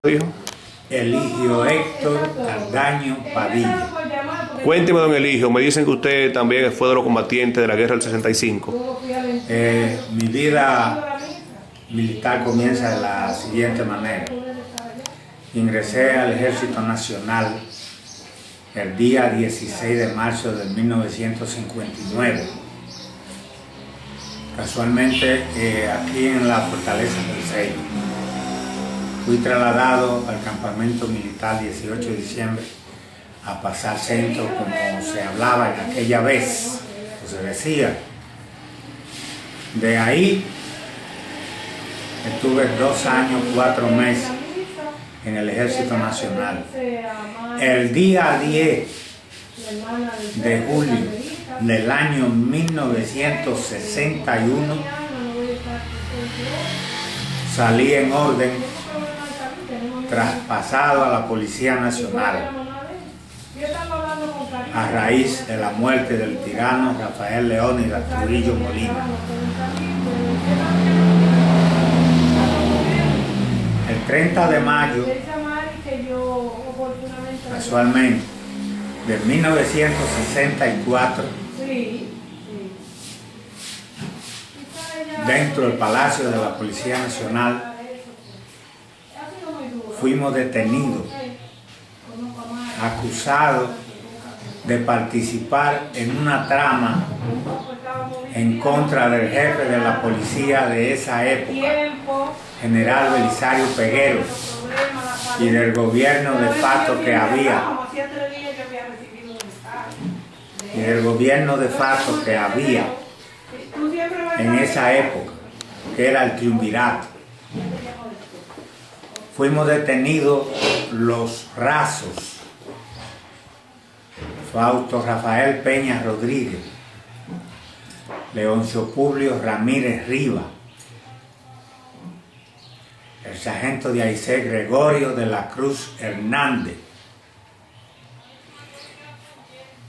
Dijo. Eligio Héctor Ardaño Padilla. Cuénteme, don Eligio, me dicen que usted también fue de los combatientes de la guerra del 65. Mi vida militar comienza de la siguiente manera. Ingresé al Ejército Nacional el día 16 de marzo de 1959. Casualmente aquí en la Fortaleza del Sello. Fui trasladado al campamento militar 18 de diciembre a pasar centro, como se hablaba en aquella vez, o se decía. De ahí estuve 2 años, 4 meses en el Ejército Nacional. El día 10 de julio del año 1961 salí en orden traspasado a la Policía Nacional a raíz de la muerte del tirano Rafael Leónidas Trujillo Molina. El 30 de mayo, casualmente, de 1964, dentro del Palacio de la Policía Nacional, fuimos detenidos, acusados de participar en una trama en contra del jefe de la policía de esa época, general Belisario Peguero, y del gobierno de facto que había, en esa época, que era el triunvirato. Fuimos detenidos los Razos, Fausto Rafael Peña Rodríguez, Leoncio Publio Ramírez Riva, el sargento de Aicé Gregorio de la Cruz Hernández,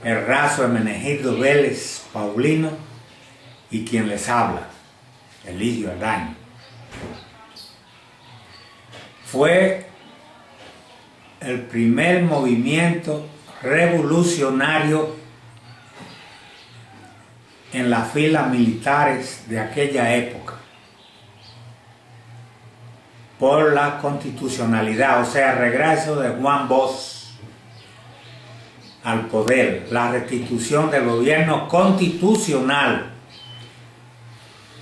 el Razo Hermenegildo Vélez Paulino y quien les habla, Eligio Ardaño. Fue el primer movimiento revolucionario en las filas militares de aquella época, por la constitucionalidad, o sea, el regreso de Juan Bosch al poder, la restitución del gobierno constitucional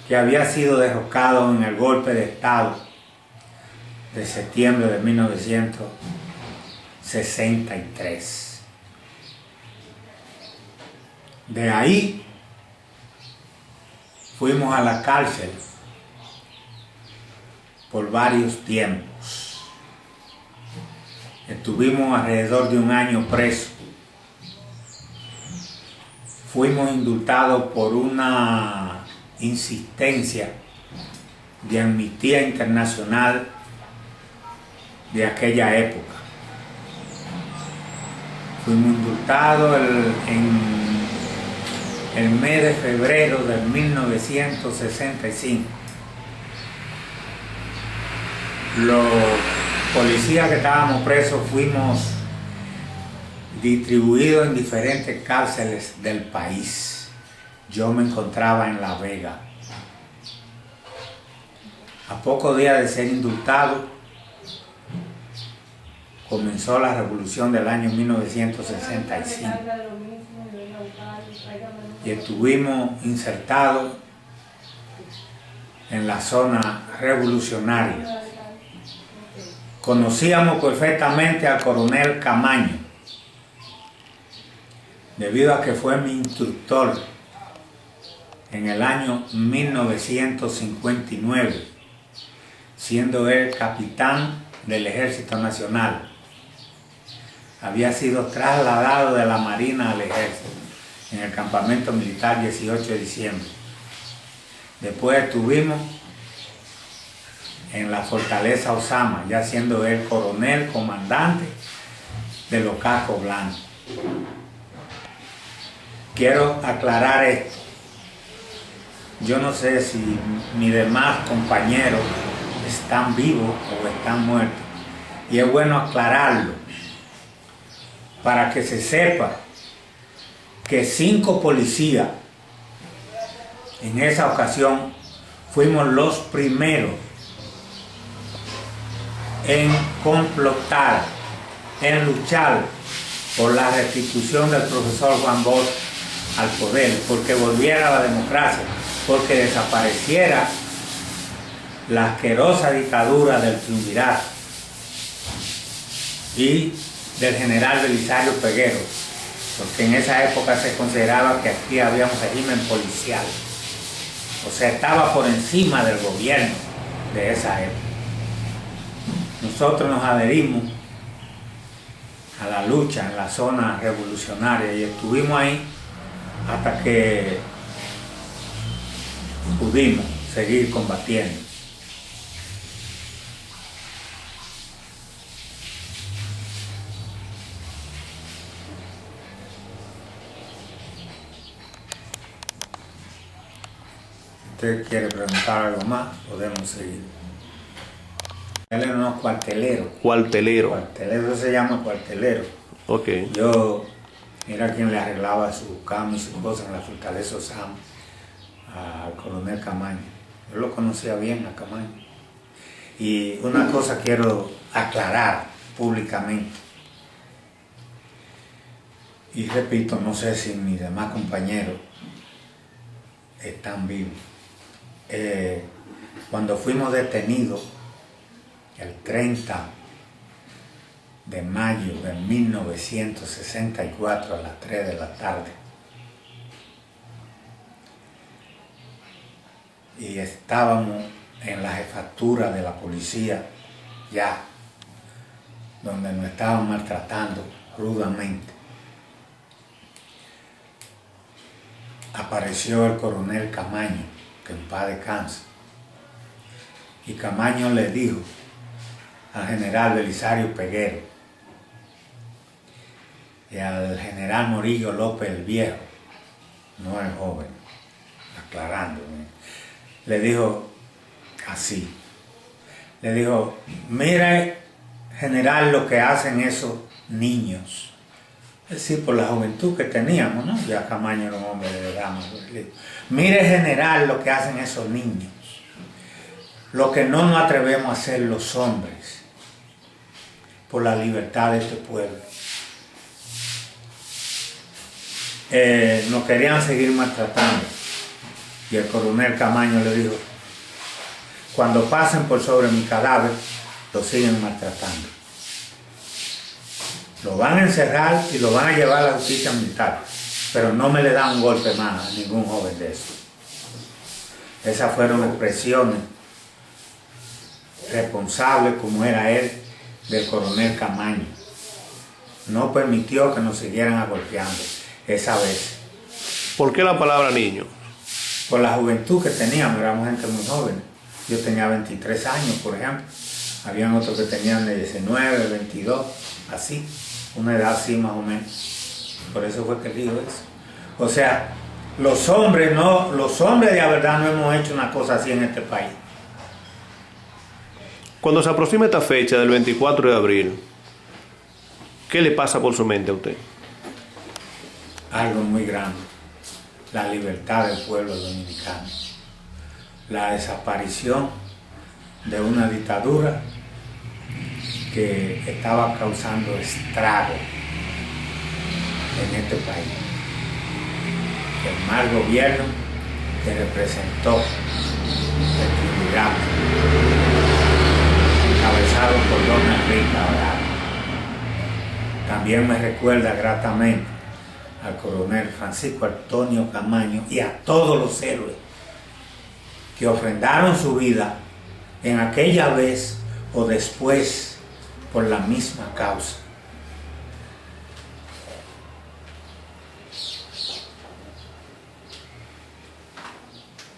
que había sido derrocado en el golpe de Estado de septiembre de 1963. De ahí fuimos a la cárcel por varios tiempos. Estuvimos alrededor de 1 año presos. Fuimos indultados por una insistencia de Amnistía Internacional de aquella época. Fuimos indultados en el mes de febrero de 1965. Los policías que estábamos presos fuimos distribuidos en diferentes cárceles del país. Yo me encontraba en La Vega. A pocos días de ser indultado, comenzó la revolución del año 1965 y estuvimos insertados en la zona revolucionaria. Conocíamos perfectamente al coronel Camaño, debido a que fue mi instructor en el año 1959, siendo él capitán del Ejército Nacional. Había sido trasladado de la Marina al Ejército en el campamento militar 18 de diciembre. Después estuvimos en la Fortaleza Osama, ya siendo él coronel, comandante de los cascos blancos. Quiero aclarar esto. Yo no sé si mis demás compañeros están vivos o están muertos, y es bueno aclararlo para que se sepa que 5 policías en esa ocasión fuimos los primeros en complotar, en luchar por la restitución del profesor Juan Bosch al poder, porque volviera la democracia, porque desapareciera la asquerosa dictadura del triunvirato y del general Belisario Peguero, porque en esa época se consideraba que aquí había un régimen policial, o sea, estaba por encima del gobierno de esa época. Nosotros nos adherimos a la lucha en la zona revolucionaria y estuvimos ahí hasta que pudimos seguir combatiendo. Si usted quiere preguntar algo más, podemos seguir. Él era un cuartelero. Cuartelero. Cuartelero se llama cuartelero. Ok. Yo era quien le arreglaba su cama y sus cosas en la fortaleza Osama al coronel Camaño. Yo lo conocía bien a Camaño. Y una cosa quiero aclarar públicamente. Y repito, no sé si mis demás compañeros están vivos. Cuando fuimos detenidos el 30 de mayo de 1964 a las 3 de la tarde, y estábamos en la jefatura de la policía ya, donde nos estaban maltratando rudamente, apareció el coronel Camaño, que en paz descanse, y Camaño le dijo al general Belisario Peguero y al general Morillo López el Viejo, no el joven, aclarando, le dijo así, le dijo: mire, general, lo que hacen esos niños. Es decir, por la juventud que teníamos, ¿no? Ya Camaño era un hombre de edad más. Mire, general, lo que hacen esos niños, lo que no nos atrevemos a hacer los hombres por la libertad de este pueblo. Nos querían seguir maltratando, y el coronel Camaño le dijo: cuando pasen por sobre mi cadáver, lo siguen maltratando. Lo van a encerrar y lo van a llevar a la justicia militar, pero no me le dan un golpe más a ningún joven de eso. Esas fueron expresiones responsables, como era él, del coronel Camaño. No permitió que nos siguieran golpeando esa vez. ¿Por qué la palabra niño? Por la juventud que teníamos, éramos gente muy joven. Yo tenía 23 años, por ejemplo. Habían otros que tenían de 19, 22, así, una edad así más o menos. Por eso fue que dijo eso. O sea, los hombres de la verdad no hemos hecho una cosa así en este país. Cuando se aproxima esta fecha del 24 de abril, ¿qué le pasa por su mente a usted? Algo muy grande: la libertad del pueblo dominicano, la desaparición de una dictadura que estaba causando estrago en este país, el mal gobierno que representó el triunvirato encabezado por don Enrique Abad. También me recuerda gratamente al coronel Francisco Antonio Camaño y a todos los héroes que ofrendaron su vida en aquella vez o después por la misma causa.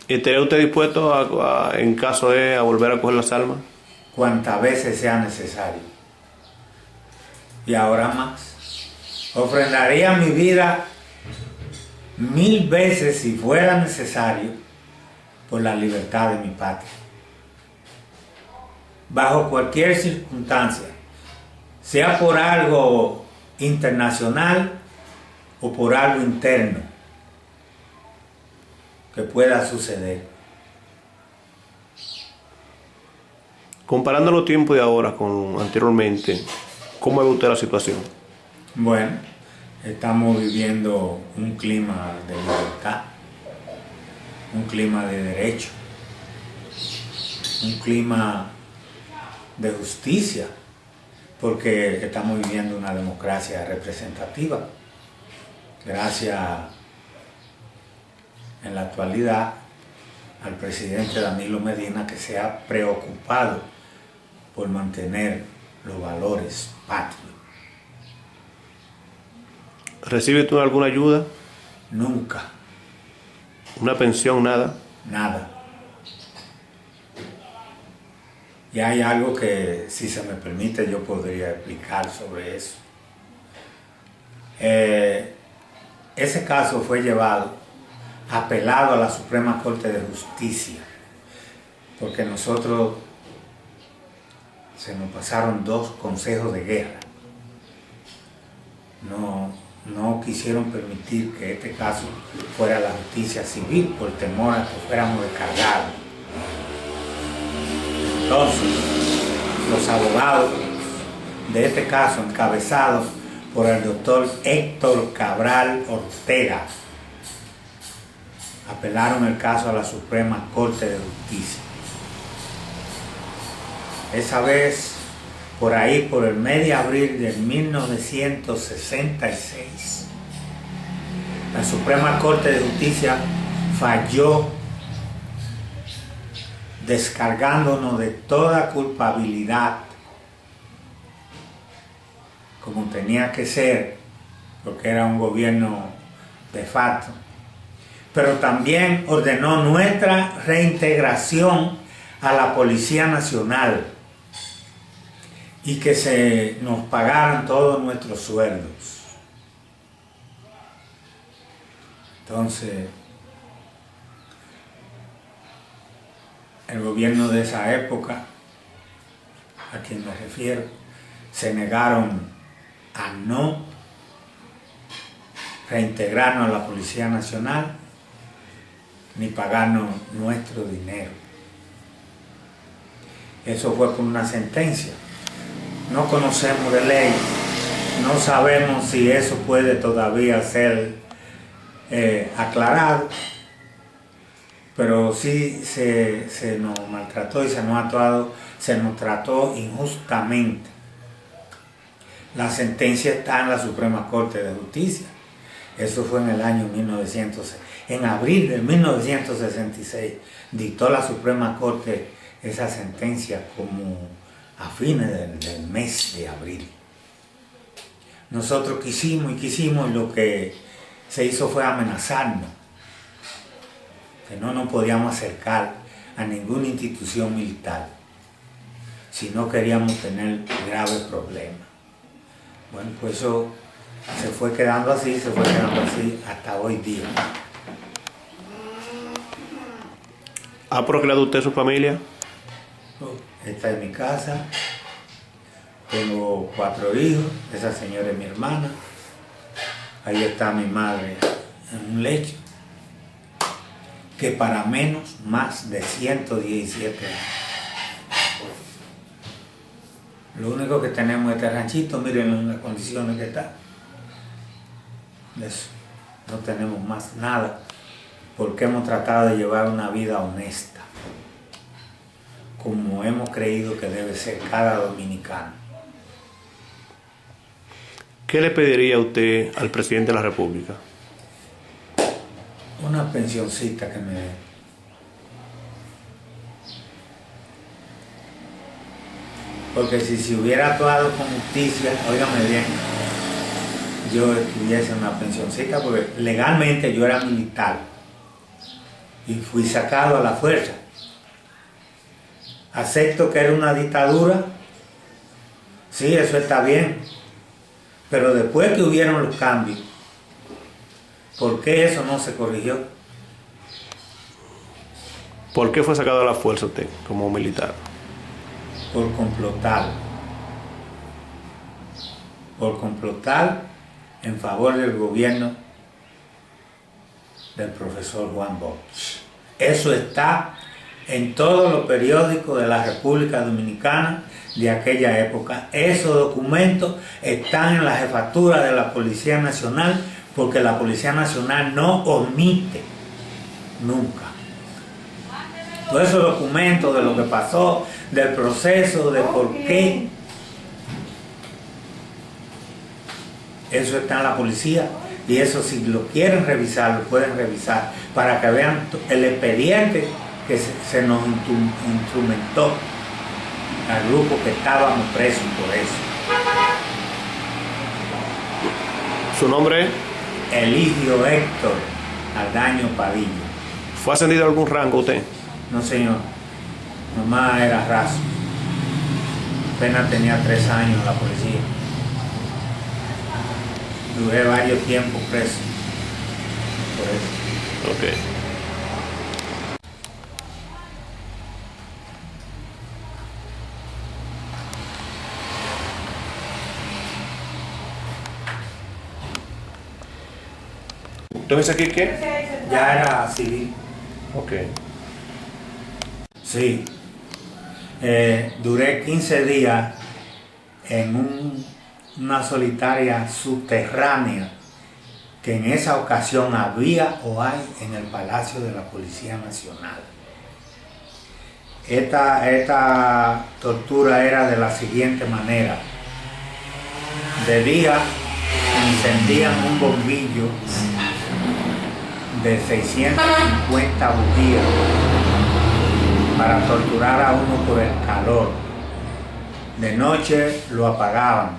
¿Estaría usted dispuesto en caso de volver a coger las armas? Cuantas veces sea necesario. Y ahora más. Ofrendaría mi vida 1000 veces si fuera necesario por la libertad de mi patria. Bajo cualquier circunstancia, sea por algo internacional o por algo interno que pueda suceder. Comparando los tiempos de ahora con anteriormente, ¿cómo ve usted la situación? Bueno, estamos viviendo un clima de libertad, un clima de derecho, un clima de justicia, porque estamos viviendo una democracia representativa. Gracias en la actualidad al presidente Danilo Medina, que se ha preocupado por mantener los valores patrios. ¿Recibe tú alguna ayuda? Nunca, ¿Una pensión, nada? nada. Y hay algo que, si se me permite, yo podría explicar sobre eso. Ese caso fue llevado, apelado a la Suprema Corte de Justicia, porque nosotros se nos pasaron 2 consejos de guerra. No quisieron permitir que este caso fuera a la justicia civil por temor a que fuéramos descargados. Entonces, los abogados de este caso, encabezados por el doctor Héctor Cabral Ortega, apelaron el caso a la Suprema Corte de Justicia. Esa vez, por ahí, por el mes de abril de 1966, la Suprema Corte de Justicia falló descargándonos de toda culpabilidad, como tenía que ser, porque era un gobierno de facto, pero también ordenó nuestra reintegración a la Policía Nacional y que se nos pagaran todos nuestros sueldos. Entonces, el gobierno de esa época, a quien me refiero, se negaron a no reintegrarnos a la Policía Nacional ni pagarnos nuestro dinero. Eso fue por una sentencia. No conocemos de ley, no sabemos si eso puede todavía ser aclarado, pero sí se nos maltrató y se nos trató injustamente. La sentencia está en la Suprema Corte de Justicia. Eso fue en el año 1900, en abril de 1966, dictó la Suprema Corte esa sentencia como a fines del mes de abril. Nosotros quisimos y lo que se hizo fue amenazarnos, que no nos podíamos acercar a ninguna institución militar si no queríamos tener graves problemas. Bueno, pues eso se fue quedando así hasta hoy día. ¿Ha procreado usted su familia? Esta es mi casa, tengo 4 hijos, esa señora es mi hermana, ahí está mi madre en un lecho, que para menos más de 117 años. Lo único que tenemos es este ranchito, miren las condiciones que está. Eso, no tenemos más nada, porque hemos tratado de llevar una vida honesta, como hemos creído que debe ser cada dominicano. ¿Qué le pediría usted al presidente de la República? Una pensioncita que me dé. Porque si se hubiera actuado con justicia, óigame bien, yo tuviese una pensioncita, porque legalmente yo era militar y fui sacado a la fuerza. Acepto que era una dictadura, sí, eso está bien, pero después que hubieron los cambios, ¿por qué eso no se corrigió? ¿Por qué fue sacado a la fuerza usted como militar? Por complotar. por complotar en favor del gobierno del profesor Juan Bosch. Eso está en todos los periódicos de la República Dominicana de aquella época. Esos documentos están en la jefatura de la Policía Nacional, porque la Policía Nacional no omite nunca. Todos esos documentos de lo que pasó, del proceso, de por qué, eso está en la policía. Y eso, si lo quieren revisar, lo pueden revisar para que vean el expediente que se nos instrumentó al grupo que estábamos presos por eso. ¿Su nombre es? Eligio Héctor Aldaño Padilla. ¿Fue ascendido a algún rango usted? No, señor. Nomás era raso. Apenas tenía 3 años en la policía. Duré varios tiempos preso por eso. Ok. Entonces aquí qué? Ya era civil. Ok. Sí. Duré 15 días en una solitaria subterránea que en esa ocasión había o hay en el Palacio de la Policía Nacional. Esta tortura era de la siguiente manera. De día encendían un bombillo de 650 bujías para torturar a uno por el calor. De noche lo apagaban.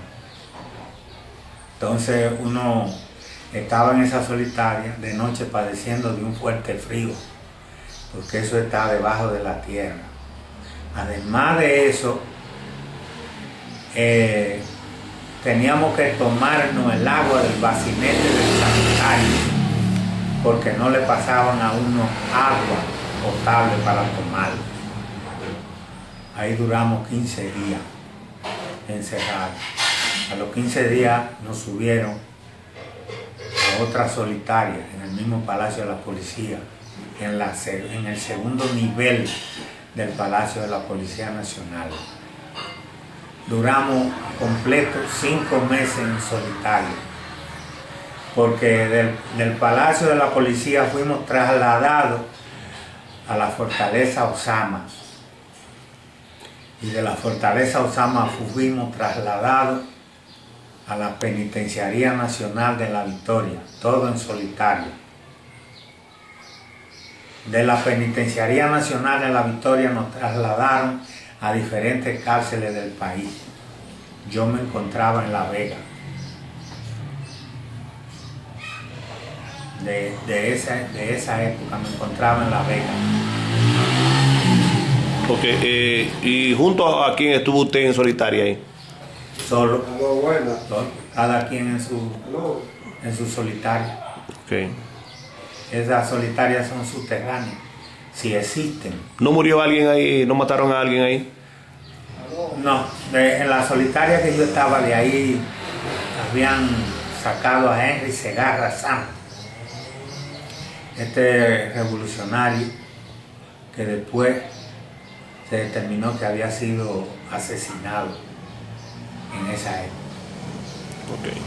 Entonces uno estaba en esa solitaria de noche padeciendo de un fuerte frío, porque eso está debajo de la tierra. Además de eso, teníamos que tomarnos el agua del bacinete del sanitario, porque no le pasaban a uno agua potable para tomar. Ahí duramos 15 días encerrados. A los 15 días nos subieron a otra solitaria en el mismo Palacio de la Policía, en el segundo nivel del Palacio de la Policía Nacional. Duramos completos 5 meses en solitario, porque del Palacio de la Policía fuimos trasladados a la Fortaleza Osama, y de la Fortaleza Osama fuimos trasladados a la Penitenciaría Nacional de la Victoria, todo en solitario. De la Penitenciaría Nacional de la Victoria nos trasladaron a diferentes cárceles del país. Yo me encontraba en La Vega. De esa época me encontraba en La Vega. Ok, ¿y junto a quién estuvo usted en solitaria ahí? Solo. Cada quien en su solitaria. Okay. Esas solitarias son subterráneas, si existen. ¿No murió alguien ahí? ¿No mataron a alguien ahí? No, en la solitaria que yo estaba, de ahí habían sacado a Henry Segarra Santos, este revolucionario que después se determinó que había sido asesinado en esa época. Okay.